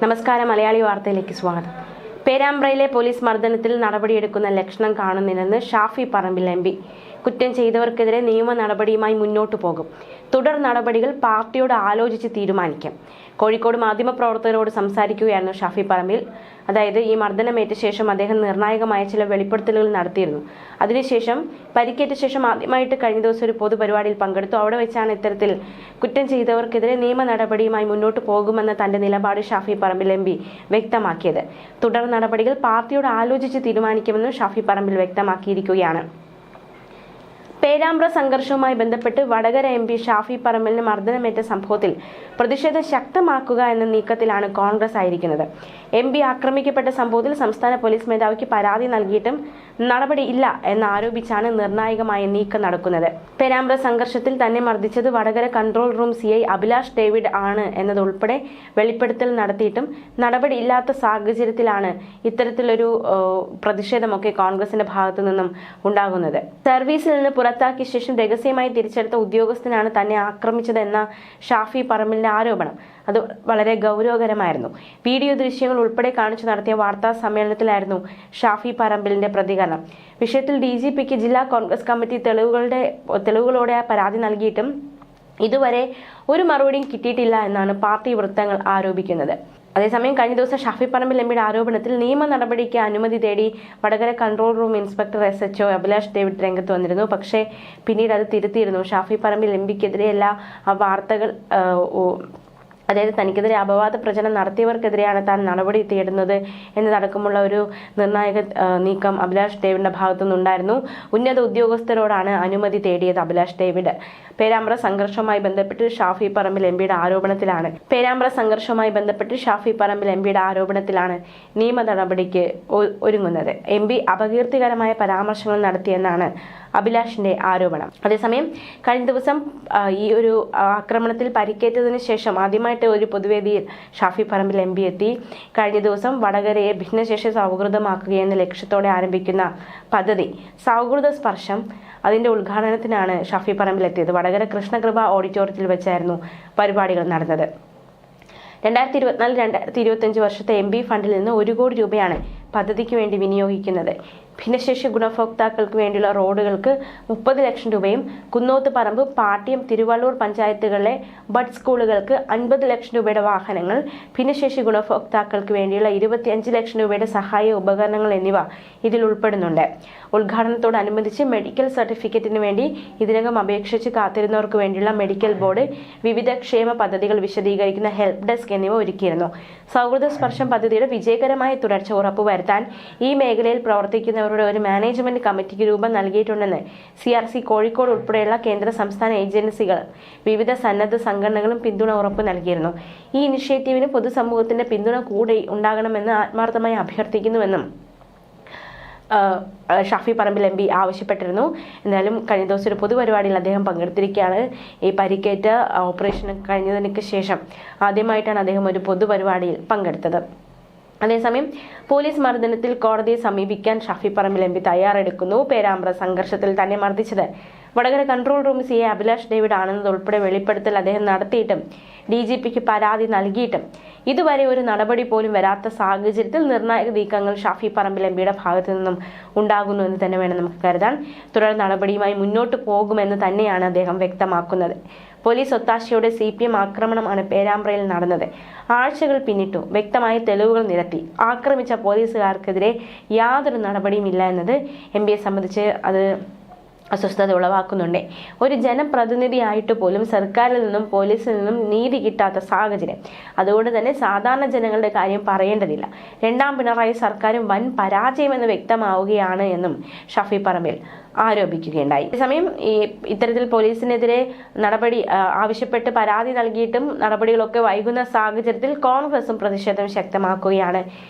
നമസ്കാരം. മലയാളി വാർത്തയിലേക്ക് സ്വാഗതം. പേരാമ്പ്രയിലെ പോലീസ് മർദ്ദനത്തിൽ നടപടിയെടുക്കുന്ന ലക്ഷണം കാണുന്നില്ലെന്ന് ഷാഫി പറമ്പിൽ എം.പി. കുറ്റം ചെയ്തവർക്കെതിരെ നിയമ നടപടിയുമായി മുന്നോട്ടു പോകും. തുടർ നടപടികൾ പാർട്ടിയോട് ആലോചിച്ച് തീരുമാനിക്കും. കോഴിക്കോട് മാധ്യമപ്രവർത്തകരോട് സംസാരിക്കുകയായിരുന്നു ഷാഫി പറമ്പിൽ. അതായത് ഈ മർദ്ദനമേറ്റ ശേഷം അദ്ദേഹം നിർണായകമായ ചില വെളിപ്പെടുത്തലുകൾ നടത്തിയിരുന്നു. അതിനുശേഷം പരിക്കേറ്റ ശേഷം ആദ്യമായിട്ട് കഴിഞ്ഞ ദിവസം ഒരു പൊതുപരിപാടിയിൽ പങ്കെടുത്തു. അവിടെ വെച്ചാണ് ഇത്തരത്തിൽ കുറ്റം ചെയ്തവർക്കെതിരെ നിയമ നടപടിയുമായി മുന്നോട്ട് പോകുമെന്ന തന്റെ നിലപാട് ഷാഫി പറമ്പിൽ എം.പി. വ്യക്തമാക്കിയത്. തുടർ നടപടികൾ പാർട്ടിയോട് ആലോചിച്ച് തീരുമാനിക്കുമെന്നും ഷാഫി പറമ്പിൽ വ്യക്തമാക്കിയിരിക്കുകയാണ്. പേരാമ്പ്ര സംഘർഷവുമായി ബന്ധപ്പെട്ട് വടകര എം.പി. ഷാഫി പറമ്പിലിന് മർദ്ദനമേറ്റ സംഭവത്തിൽ പ്രതിഷേധം ശക്തമാക്കുക എന്ന നീക്കത്തിലാണ് കോൺഗ്രസ് ആയിരിക്കുന്നത്. എം.പി. ആക്രമിക്കപ്പെട്ട സംഭവത്തിൽ സംസ്ഥാന പോലീസ് മേധാവിക്ക് പരാതി നൽകിയിട്ടും നടപടിയില്ല എന്നാരോപിച്ചാണ് നിർണായകമായ നീക്കം നടക്കുന്നത്. പേരാമ്പ്ര സംഘർഷത്തിൽ തന്നെ മർദ്ദിച്ചത് Vadakara control room CI Abhilash David ആണ് എന്നതുൾപ്പെടെ വെളിപ്പെടുത്തൽ നടത്തിയിട്ടും നടപടിയില്ലാത്ത സാഹചര്യത്തിലാണ് ഇത്തരത്തിലൊരു പ്രതിഷേധമൊക്കെ കോൺഗ്രസിന്റെ ഭാഗത്തു നിന്നും ഉണ്ടാകുന്നത്. സർവീസിൽ നിന്ന് പുറത്താക്കിയ ശേഷം രഹസ്യമായി തിരിച്ചെടുത്ത ഉദ്യോഗസ്ഥനാണ് തന്നെ ആക്രമിച്ചതെന്ന ഷാഫി പറമ്പിലിന്റെ ആരോപണം അത് വളരെ ഗൗരവകരമായിരുന്നു. വീഡിയോ ദൃശ്യങ്ങൾ ഉൾപ്പെടെ കാണിച്ചു നടത്തിയ വാർത്താ സമ്മേളനത്തിലായിരുന്നു ഷാഫി പറമ്പിലിന്റെ പ്രതികരണം. വിഷയത്തിൽ DGPക്ക് ജില്ലാ കോൺഗ്രസ് കമ്മിറ്റി തെളിവുകളോടെ പരാതി നൽകിയിട്ടും ഇതുവരെ ഒരു മറുപടിയും കിട്ടിയിട്ടില്ല എന്നാണ് പാർട്ടി വൃത്തങ്ങൾ ആരോപിക്കുന്നത്. അതേസമയം കഴിഞ്ഞ ദിവസം ഷാഫി പറമ്പിൽ എം.പിയുടെ ആരോപണത്തിൽ നിയമ നടപടിക്ക് അനുമതി തേടി Vadakara control room inspector SHO Abhilash David രംഗത്ത് വന്നിരുന്നു. പക്ഷേ പിന്നീട് അത് തിരുത്തിയിരുന്നു. ഷാഫി പറമ്പിൽ എം.പിക്കെതിരെയല്ല ആ വാർത്തകൾ, അതായത് തനിക്കെതിരെ അപവാദ പ്രചരണം നടത്തിയവർക്കെതിരെയാണ് താൻ നടപടി തേടുന്നത് എന്നതടക്കമുള്ള ഒരു നിർണായക നീക്കം അഭിലാഷ് ഡേവിഡിന്റെ ഭാഗത്തുനിന്നുണ്ടായിരുന്നു. ഉന്നത ഉദ്യോഗസ്ഥരോടാണ് അനുമതി തേടിയത് അഭിലാഷ് ഡേവിഡ്. പേരാമ്പ്ര സംഘർഷവുമായി ബന്ധപ്പെട്ട് ഷാഫി പറമ്പിൽ എം.പിയുടെ ആരോപണത്തിലാണ് നിയമ നടപടിക്ക് ഒരുങ്ങുന്നത്. എം.പി. അപകീർത്തികരമായ പരാമർശങ്ങൾ നടത്തിയെന്നാണ് അഭിലാഷിന്റെ ആരോപണം. അതേസമയം കഴിഞ്ഞ ദിവസം ഈ ഒരു ആക്രമണത്തിൽ പരിക്കേറ്റതിന് ശേഷം ആദ്യമായിട്ട് ഒരു പൊതുവേദിയിൽ ഷാഫി പറമ്പിൽ എം.പി. എത്തി. കഴിഞ്ഞ ദിവസം വടകരയെ ഭിന്നശേഷി സൗഹൃദമാക്കുകയെന്ന ലക്ഷ്യത്തോടെ ആരംഭിക്കുന്ന പദ്ധതി സൗഹൃദ സ്പർശം, അതിന്റെ ഉദ്ഘാടനത്തിനാണ് ഷാഫി പറമ്പിൽ എത്തിയത്. വടകര കൃഷ്ണകൃപ ഓഡിറ്റോറിയത്തിൽ വെച്ചായിരുന്നു പരിപാടികൾ നടന്നത്. 2024-2025 വർഷത്തെ എം.പി. ഫണ്ടിൽ നിന്ന് 1 കോടി രൂപയാണ് പദ്ധതിക്ക് വേണ്ടി വിനിയോഗിക്കുന്നത്. ഭിന്നശേഷി ഗുണഭോക്താക്കൾക്ക് വേണ്ടിയുള്ള റോഡുകൾക്ക് 30 ലക്ഷം രൂപയും കുന്നോത്ത് പറമ്പ്, പാട്യം, തിരുവള്ളൂർ പഞ്ചായത്തുകളിലെ ബഡ് സ്കൂളുകൾക്ക് 50 ലക്ഷം രൂപയുടെ വാഹനങ്ങൾ, ഭിന്നശേഷി ഗുണഭോക്താക്കൾക്ക് വേണ്ടിയുള്ള 25 ലക്ഷം രൂപയുടെ സഹായ ഉപകരണങ്ങൾ എന്നിവ ഇതിൽ ഉൾപ്പെടുന്നുണ്ട്. ഉദ്ഘാടനത്തോടനുബന്ധിച്ച് മെഡിക്കൽ സർട്ടിഫിക്കറ്റിന് വേണ്ടി ഇതിനകം അപേക്ഷിച്ച് കാത്തിരുന്നവർക്ക് വേണ്ടിയുള്ള മെഡിക്കൽ ബോർഡ്, വിവിധ ക്ഷേമ പദ്ധതികൾ വിശദീകരിക്കുന്ന ഹെൽപ്പ് ഡെസ്ക് എന്നിവ ഒരുക്കിയിരുന്നു. സൗഹൃദ സ്പർശം പദ്ധതിയുടെ വിജയകരമായ തുടർച്ച ഉറപ്പുവരുത്താൻ ഈ മേഖലയിൽ പ്രവർത്തിക്കുന്നവരുടെ ഒരു മാനേജ്മെന്റ് കമ്മിറ്റിക്ക് രൂപം നൽകിയിട്ടുണ്ടെന്ന് CRC കോഴിക്കോട് ഉൾപ്പെടെയുള്ള കേന്ദ്ര സംസ്ഥാന ഏജൻസികൾ, വിവിധ സന്നദ്ധ സംഘടനകളും പിന്തുണ ഉറപ്പു നൽകിയിരുന്നു. ഈ ഇനിഷ്യേറ്റീവിന് പൊതുസമൂഹത്തിന്റെ പിന്തുണ കൂടെ ഉണ്ടാകണമെന്ന് ആത്മാർത്ഥമായി അഭ്യർത്ഥിക്കുന്നുവെന്നും ഷാഫി പറമ്പിൽ എം.പി. ആവശ്യപ്പെട്ടിരുന്നു. എന്നാലും കഴിഞ്ഞ ദിവസം ഒരു പൊതുപരിപാടിയിൽ അദ്ദേഹം പങ്കെടുത്തിരിക്കുകയാണ്. ഈ പരിക്കേറ്റ ഓപ്പറേഷൻ കഴിഞ്ഞതിന് ശേഷം ആദ്യമായിട്ടാണ് അദ്ദേഹം ഒരു പൊതുപരിപാടിയിൽ പങ്കെടുത്തത്. അതേസമയം പോലീസ് മർദ്ദനത്തിൽ കോടതിയെ സമീപിക്കാൻ ഷാഫി പറമ്പിൽ എം.പി. തയ്യാറെടുക്കുന്നു. പേരാമ്പ്ര സംഘർഷത്തിൽ തന്നെ മർദ്ദിച്ചത് Vadakara control room CI Abhilash David ആണെന്നതുൾപ്പെടെ വെളിപ്പെടുത്തൽ അദ്ദേഹം നടത്തിയിട്ടും DGPക്ക് പരാതി നൽകിയിട്ടും ഇതുവരെ ഒരു നടപടി പോലും വരാത്ത സാഹചര്യത്തിൽ നിർണായക നീക്കങ്ങൾ ഷാഫി പറമ്പിൽ എം.പിയുടെ ഭാഗത്തു നിന്നും ഉണ്ടാകുന്നു എന്ന് തന്നെ വേണം നമുക്ക് കരുതാൻ. തുടർ നടപടിയുമായി മുന്നോട്ട് പോകുമെന്ന് തന്നെയാണ് അദ്ദേഹം വ്യക്തമാക്കുന്നത്. പോലീസ് ഒത്താശയോടെ CPM ആക്രമണമാണ് പേരാമ്പ്രയിൽ നടന്നത്. ആഴ്ചകൾ പിന്നിട്ടു. വ്യക്തമായ തെളിവുകൾ നിരത്തി. ആക്രമിച്ച പോലീസുകാർക്കെതിരെ യാതൊരു നടപടിയും ഇല്ല എന്നത് എം.പിയെ സംബന്ധിച്ച് അത് അസ്വസ്ഥത ഉളവാക്കുന്നുണ്ട്. ഒരു ജനപ്രതിനിധിയായിട്ട് പോലും സർക്കാരിൽ നിന്നും പോലീസിൽ നിന്നും നീതി കിട്ടാത്ത സാഹചര്യം. അതുകൊണ്ട് തന്നെ സാധാരണ ജനങ്ങളുടെ കാര്യം പറയേണ്ടതില്ല. 2ാം പിണറായി സർക്കാരും വൻ പരാജയമെന്ന് വ്യക്തമാവുകയാണ് എന്നും ഷാഫി പറമ്പിൽ ആരോപിക്കുകയുണ്ടായി. അതേസമയം ഇത്തരത്തിൽ പോലീസിനെതിരെ നടപടി ആവശ്യപ്പെട്ട് പരാതി നൽകിയിട്ടും നടപടികളൊക്കെ വൈകുന്ന സാഹചര്യത്തിൽ കോൺഗ്രസും പ്രതിഷേധം ശക്തമാക്കുകയാണ്.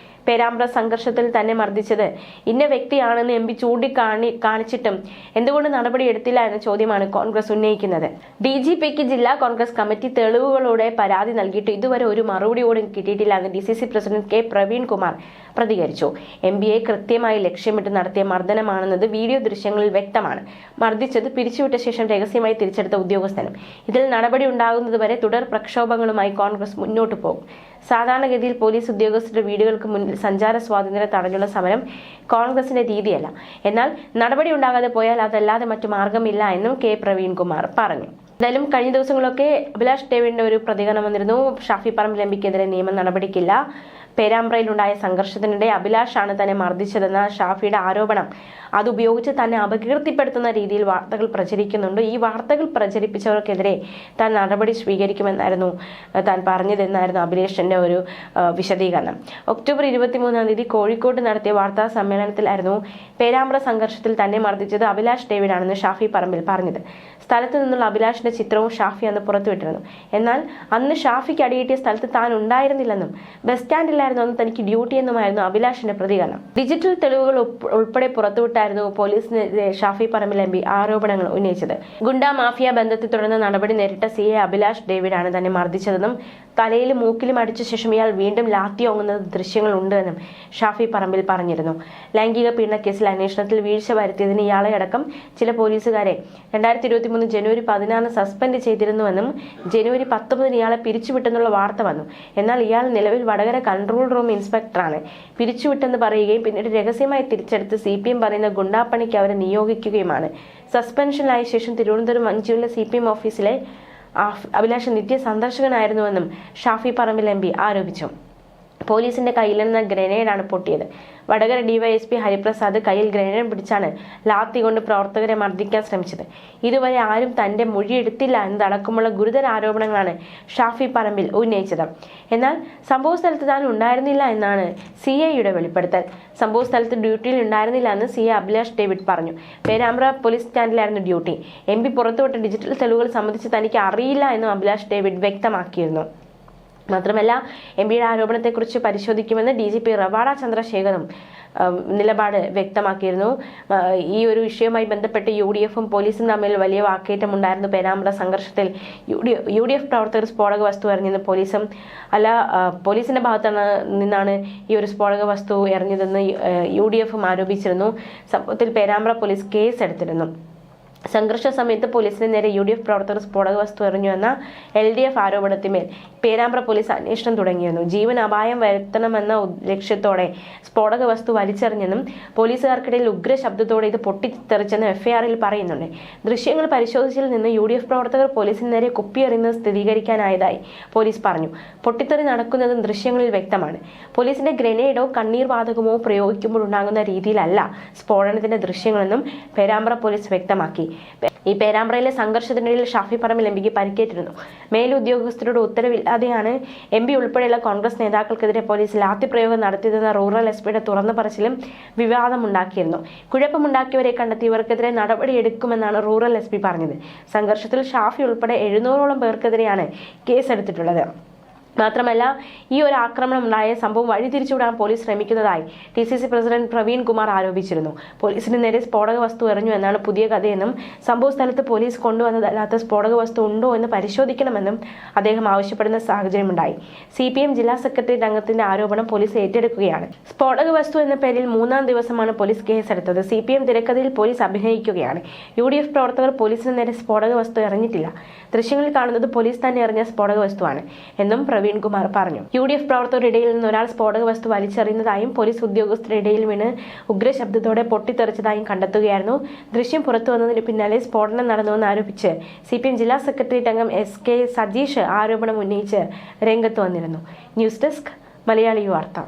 പേരാമ്പ്ര സംഘർഷത്തിൽ തന്നെ മർദ്ദിച്ചത് ഇന്ന വ്യക്തിയാണെന്ന് എം.പി. കാണിച്ചിട്ടും എന്തുകൊണ്ട് നടപടി എടുത്തില്ല എന്ന ചോദ്യമാണ് കോൺഗ്രസ് ഉന്നയിക്കുന്നത്. DGPക്ക് ജില്ലാ കോൺഗ്രസ് കമ്മിറ്റി തെളിവുകളോടെ പരാതി നൽകിയിട്ട് ഇതുവരെ ഒരു മറുപടി പോലും കിട്ടിയിട്ടില്ല എന്ന് DCC president K. Praveen Kumar പ്രതികരിച്ചു. MBA കൃത്യമായി ലക്ഷ്യമിട്ട് നടത്തിയ മർദ്ദനമാണെന്നത് വീഡിയോ ദൃശ്യങ്ങളിൽ വ്യക്തമാണ്. മർദ്ദിച്ചത് പിരിച്ചുവിട്ട ശേഷം രഹസ്യമായി തിരിച്ചെടുത്ത ഉദ്യോഗസ്ഥനും. ഇതിൽ നടപടി ഉണ്ടാകുന്നതുവരെ തുടർ പ്രക്ഷോഭങ്ങളുമായി കോൺഗ്രസ് മുന്നോട്ടു പോകും. സാധാരണഗതിയിൽ പോലീസ് ഉദ്യോഗസ്ഥരുടെ വീടുകൾക്ക് മുന്നിൽ സഞ്ചാര സ്വാതന്ത്ര്യം തടഞ്ഞുള്ള സമരം കോൺഗ്രസിന്റെ രീതിയല്ല. എന്നാൽ നടപടി ഉണ്ടാകാതെ പോയാൽ അതല്ലാതെ മറ്റു മാർഗമില്ല എന്നും കെ പ്രവീൺകുമാർ പറഞ്ഞു. എന്തായാലും കഴിഞ്ഞ ദിവസങ്ങളൊക്കെ അഭിലാഷ് ഡേവിഡിന്റെ ഒരു പ്രതികരണം വന്നിരുന്നു. ഷാഫി പറമ്പിൽ എംപിക്കെതിരെ നിയമ നടപടിക്കില്ല. പേരാമ്പ്രയിലുണ്ടായ സംഘർഷത്തിനിടെ അഭിലാഷാണ് തന്നെ മർദ്ദിച്ചതെന്ന ഷാഫിയുടെ ആരോപണം അതുപയോഗിച്ച് തന്നെ അപകീർത്തിപ്പെടുത്തുന്ന രീതിയിൽ വാർത്തകൾ പ്രചരിക്കുന്നുണ്ട്. ഈ വാർത്തകൾ പ്രചരിപ്പിച്ചവർക്കെതിരെ താൻ നടപടി സ്വീകരിക്കുമെന്നായിരുന്നു താൻ പറഞ്ഞതെന്നായിരുന്നു അഭിലാഷിന്റെ ഒരു വിശദീകരണം. ഒക്ടോബർ 23 കോഴിക്കോട്ട് നടത്തിയ വാർത്താ സമ്മേളനത്തിലായിരുന്നു പേരാമ്പ്ര സംഘർഷത്തിൽ തന്നെ മർദ്ദിച്ചത് അഭിലാഷ് ഡേവിഡാണെന്ന് ഷാഫി പറമ്പിൽ പറഞ്ഞത്. സ്ഥലത്ത് നിന്നുള്ള അഭിലാഷിന്റെ ചിത്രവും ഷാഫി അന്ന് പുറത്തുവിട്ടിരുന്നു. എന്നാൽ അന്ന് ഷാഫിക്ക് അടിയേറ്റിയ സ്ഥലത്ത് താൻ ഉണ്ടായിരുന്നില്ലെന്നും ബസ് സ്റ്റാൻഡിലായിരുന്നു അന്ന് തനിക്ക് ഡ്യൂട്ടി എന്നുമായിരുന്നു അഭിലാഷിന്റെ പ്രതികരണം. ഡിജിറ്റൽ തെളിവുകൾ ഉൾപ്പെടെ പുറത്തുവിട്ടായിരുന്നു പോലീസിനെതിരെ ഷാഫി പറമ്പിൽ എംപി ആരോപണങ്ങൾ ഉന്നയിച്ചത്. ഗുണ്ടാ മാഫിയ ബന്ധത്തെ തുടർന്ന് നടപടി നേരിട്ട CA അഭിലാഷ് ഡേവിഡാണ് തന്നെ മർദ്ദിച്ചതെന്നും തലയിലും മൂക്കിലും അടിച്ച ശേഷം ഇയാൾ വീണ്ടും ലാത്തി ഓങ്ങുന്ന ദൃശ്യങ്ങൾ ഉണ്ട് എന്നും ഷാഫി പറമ്പിൽ പറഞ്ഞിരുന്നു. ലൈംഗിക പീഡന കേസിൽ അന്വേഷണത്തിൽ വീഴ്ച വരുത്തിയതിന് ഇയാളെ അടക്കം ചില പോലീസുകാരെ 2023 ജനുവരി 16 സസ്പെൻഡ് ചെയ്തിരുന്നുവെന്നും ജനുവരി 19 ഇയാളെ പിരിച്ചുവിട്ടെന്നുള്ള വാർത്ത വന്നു. എന്നാൽ ഇയാൾ നിലവിൽ വടകര കൺട്രോൾ റൂം ഇൻസ്പെക്ടറാണ്. പിരിച്ചുവിട്ടെന്ന് പറയുകയും പിന്നീട് രഹസ്യമായി തിരിച്ചെടുത്ത് CPM പറയുന്ന ഗുണ്ടാപ്പണിക്ക് അവരെ നിയോഗിക്കുകയുമാണ്. സസ്പെൻഷനിലായ ശേഷം തിരുവനന്തപുരം മഞ്ചൂരിലെ CPM ഓഫീസിലെ അഭിലാഷ് നിത്യ സന്ദർശകനായിരുന്നുവെന്നും ഷാഫി പറമ്പിൽ എംപി ആരോപിച്ചു. പോലീസിന്റെ കയ്യിൽ നിന്ന് ഗ്രനേഡാണ് പൊട്ടിയത്. വടകര DYSP ഹരിപ്രസാദ് കയ്യിൽ ഗ്രനേഡ് പിടിച്ചാണ് ലാത്തി കൊണ്ട് പ്രവർത്തകരെ മർദ്ദിക്കാൻ ശ്രമിച്ചത്. ഇതുവരെ ആരും തന്റെ മൊഴിയെടുത്തില്ല എന്നതടക്കമുള്ള ഗുരുതര ആരോപണങ്ങളാണ് ഷാഫി പറമ്പിൽ ഉന്നയിച്ചത്. എന്നാൽ സംഭവ സ്ഥലത്ത് താൻ ഉണ്ടായിരുന്നില്ല എന്നാണ് CIയുടെ വെളിപ്പെടുത്തൽ. സംഭവ സ്ഥലത്ത് ഡ്യൂട്ടിയിൽ ഉണ്ടായിരുന്നില്ല എന്ന് CI അഭിലാഷ് ഡേവിഡ് പറഞ്ഞു. പേരാമ്പ്ര പോലീസ് സ്റ്റാൻഡിലായിരുന്നു ഡ്യൂട്ടി. MP പുറത്തുവിട്ട ഡിജിറ്റൽ തെളിവുകൾ സംബന്ധിച്ച് തനിക്ക് അറിയില്ല എന്നും അഭിലാഷ് ഡേവിഡ് വ്യക്തമാക്കിയിരുന്നു. മാത്രമല്ല MPയുടെ ആരോപണത്തെക്കുറിച്ച് പരിശോധിക്കുമെന്ന് DGP റവാഡ ചന്ദ്രശേഖറും നിലപാട് വ്യക്തമാക്കിയിരുന്നു. ഈ ഒരു വിഷയവുമായി ബന്ധപ്പെട്ട് UDFും പോലീസും തമ്മിൽ വലിയ വാക്കേറ്റമുണ്ടായിരുന്നു. പേരാമ്പ്ര സംഘർഷത്തിൽ UDF പ്രവർത്തകർ സ്ഫോടക വസ്തു എറിഞ്ഞെന്ന് പോലീസിന്റെ ഭാഗത്ത് നിന്നാണ് ഈ ഒരു സ്ഫോടക വസ്തു എറിഞ്ഞതെന്ന് UDFും ആരോപിച്ചിരുന്നു. സംഭവത്തിൽ പേരാമ്പ്ര പോലീസ് കേസ് എടുത്തിരുന്നു. സംഘർഷ സമയത്ത് പോലീസിന് നേരെ UDF പ്രവർത്തകർ സ്ഫോടക വസ്തു എറിഞ്ഞുവെന്ന LDF ആരോപണത്തിന്മേൽ പേരാമ്പ്ര പോലീസ് അന്വേഷണം തുടങ്ങിയിരുന്നു. ജീവൻ അപായം വരുത്തണമെന്ന ലക്ഷ്യത്തോടെ സ്ഫോടക വസ്തു വലിച്ചെറിഞ്ഞെന്നും പോലീസുകാർക്കിടയിൽ ഉഗ്ര ശബ്ദത്തോടെ ഇത് പൊട്ടിത്തെറിച്ചെന്ന് FIRൽ പറയുന്നുണ്ട്. ദൃശ്യങ്ങൾ പരിശോധിച്ചതിൽ നിന്ന് UDF പ്രവർത്തകർ പോലീസിന് നേരെ കുപ്പിയെറിയുന്നത് സ്ഥിരീകരിക്കാനായതായി പോലീസ് പറഞ്ഞു. പൊട്ടിത്തെറി നടക്കുന്നതും ദൃശ്യങ്ങളിൽ വ്യക്തമാണ്. പോലീസിന്റെ ഗ്രനേഡോ കണ്ണീർ വാതകമോ പ്രയോഗിക്കുമ്പോൾ ഉണ്ടാകുന്ന രീതിയിലല്ല സ്ഫോടനത്തിന്റെ ദൃശ്യങ്ങളെന്നും പേരാമ്പ്ര പോലീസ് വ്യക്തമാക്കി. ഈ പേരാമ്പ്രയിലെ സംഘർഷത്തിനിടയിൽ ഷാഫി പറമ്പിൽ എംപിക്ക് പരിക്കേറ്റിരുന്നു. മേലുദ്യോഗസ്ഥരുടെ ഉത്തരവില്ലാതെയാണ് MP ഉൾപ്പെടെയുള്ള കോൺഗ്രസ് നേതാക്കൾക്കെതിരെ പോലീസ് ലാത്തിപ്രയോഗം നടത്തിയതെന്ന റൂറൽ SPയുടെ തുറന്നു പറച്ചിലും വിവാദമുണ്ടാക്കിയിരുന്നു. കുഴപ്പമുണ്ടാക്കിയവരെ കണ്ടെത്തി ഇവർക്കെതിരെ നടപടിയെടുക്കുമെന്നാണ് റൂറൽ SP പറഞ്ഞത്. സംഘർഷത്തിൽ ഷാഫി ഉൾപ്പെടെ 700ഓളം പേർക്കെതിരെയാണ് കേസെടുത്തിട്ടുള്ളത്. മാത്രമല്ല ഈ ഒരു ആക്രമണം ഉണ്ടായ സംഭവം വഴിതിരിച്ചുവിടാൻ പോലീസ് ശ്രമിക്കുന്നതായി TCC പ്രസിഡന്റ് പ്രവീൺ കുമാർ ആരോപിച്ചിരുന്നു. പോലീസിന് നേരെ സ്ഫോടക വസ്തു എറിഞ്ഞു എന്നാണ് പുതിയ കഥയെന്നും സംഭവ സ്ഥലത്ത് പോലീസ് കൊണ്ടുവന്നതല്ലാത്ത സ്ഫോടക വസ്തു ഉണ്ടോ എന്ന് പരിശോധിക്കണമെന്നും അദ്ദേഹം ആവശ്യപ്പെടുന്ന സാഹചര്യമുണ്ടായി. CPM ജില്ലാ സെക്രട്ടേറിയറ്റ് അംഗത്തിന്റെ ആരോപണം പോലീസ് ഏറ്റെടുക്കുകയാണ്. സ്ഫോടക വസ്തു എന്ന പേരിൽ 3-ാം ദിവസമാണ് പോലീസ് കേസെടുത്തത്. CPM തിരക്കഥയിൽ പോലീസ് അഭിനയിക്കുകയാണ്. UDF പ്രവർത്തകർ പോലീസിന് നേരെ സ്ഫോടക വസ്തു എറിഞ്ഞിട്ടില്ല. ദൃശ്യങ്ങളിൽ കാണുന്നത് പോലീസ് തന്നെ എറിഞ്ഞ സ്ഫോടക വസ്തുവാണ് എന്നും പ്രവീൺ കുമാർ പറഞ്ഞു. UDF പ്രവർത്തകരുടെ ഇടയിൽ നിന്ന് ഒരാൾ സ്ഫോടക വസ്തു വലിച്ചെറിയുന്നതായും പോലീസ് ഉദ്യോഗസ്ഥരുടെ ഇടയിൽ വീണ് ഉഗ്രശബ്ദത്തോടെ പൊട്ടിത്തെറിച്ചതായും കണ്ടെത്തുകയായിരുന്നു. ദൃശ്യം പുറത്തു വന്നതിന് പിന്നാലെ സ്ഫോടനം നടന്നുവെന്ന് ആരോപിച്ച് CPM ജില്ലാ സെക്രട്ടേറിയറ്റ് അംഗം SK സജീഷ് ആരോപണം ഉന്നയിച്ച് രംഗത്ത് വന്നിരുന്നു. ന്യൂസ് ഡെസ്ക് മലയാളി വാർത്ത.